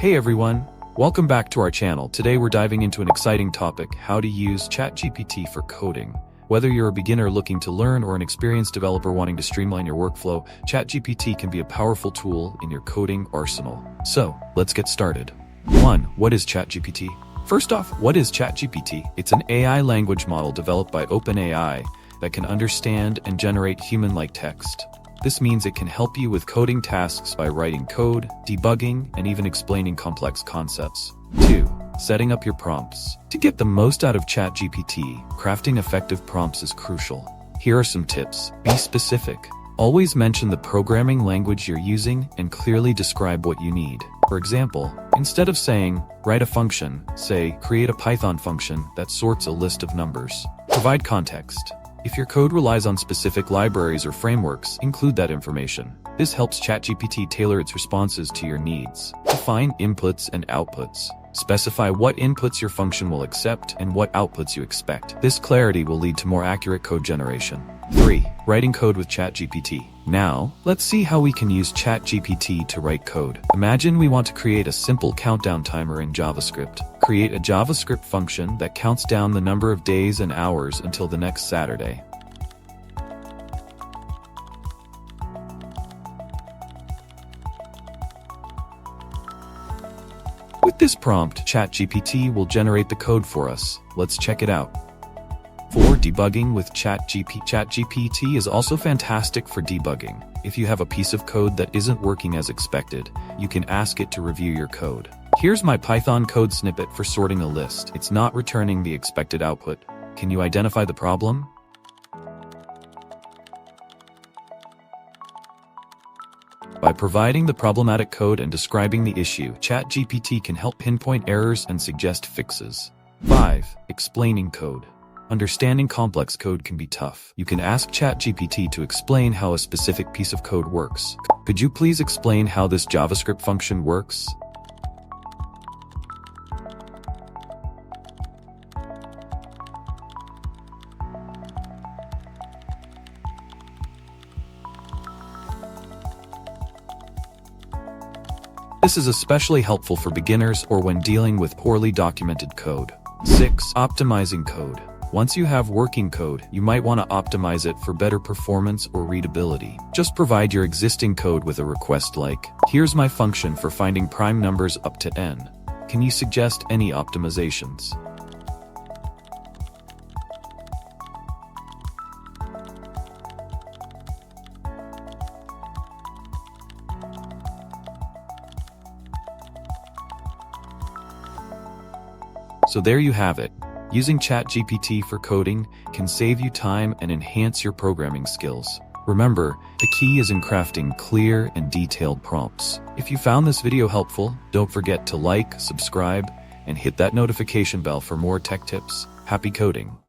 Hey everyone, welcome back to our channel. Today we're diving into an exciting topic, how to use ChatGPT for coding. Whether you're a beginner looking to learn or an experienced developer wanting to streamline your workflow, ChatGPT can be a powerful tool in your coding arsenal. So, let's get started. 1. What is ChatGPT? First off, what is ChatGPT? It's an AI language model developed by OpenAI that can understand and generate human-like text. This means it can help you with coding tasks by writing code, debugging, and even explaining complex concepts. 2. Setting up your prompts. To get the most out of ChatGPT, crafting effective prompts is crucial. Here are some tips. Be specific. Always mention the programming language you're using and clearly describe what you need. For example, instead of saying, write a function, say, create a Python function that sorts a list of numbers. Provide context. If your code relies on specific libraries or frameworks, include that information. This helps ChatGPT tailor its responses to your needs. Define inputs and outputs. Specify what inputs your function will accept and what outputs you expect. This clarity will lead to more accurate code generation. 3. Writing code with ChatGPT. Now, let's see how we can use ChatGPT to write code. Imagine we want to create a simple countdown timer in JavaScript. Create a JavaScript function that counts down the number of days and hours until the next Saturday. With this prompt, ChatGPT will generate the code for us. Let's check it out. 4. Debugging with ChatGPT. ChatGPT is also fantastic for debugging. If you have a piece of code that isn't working as expected, you can ask it to review your code. Here's my Python code snippet for sorting a list. It's not returning the expected output. Can you identify the problem? By providing the problematic code and describing the issue, ChatGPT can help pinpoint errors and suggest fixes. 5. Explaining code. Understanding complex code can be tough. You can ask ChatGPT to explain how a specific piece of code works. Could you please explain how this JavaScript function works? This is especially helpful for beginners or when dealing with poorly documented code. 6. Optimizing code. Once you have working code, you might want to optimize it for better performance or readability. Just provide your existing code with a request like, here's my function for finding prime numbers up to n. Can you suggest any optimizations? So there you have it. Using ChatGPT for coding can save you time and enhance your programming skills. Remember, the key is in crafting clear and detailed prompts. If you found this video helpful, don't forget to like, subscribe, and hit that notification bell for more tech tips. Happy coding!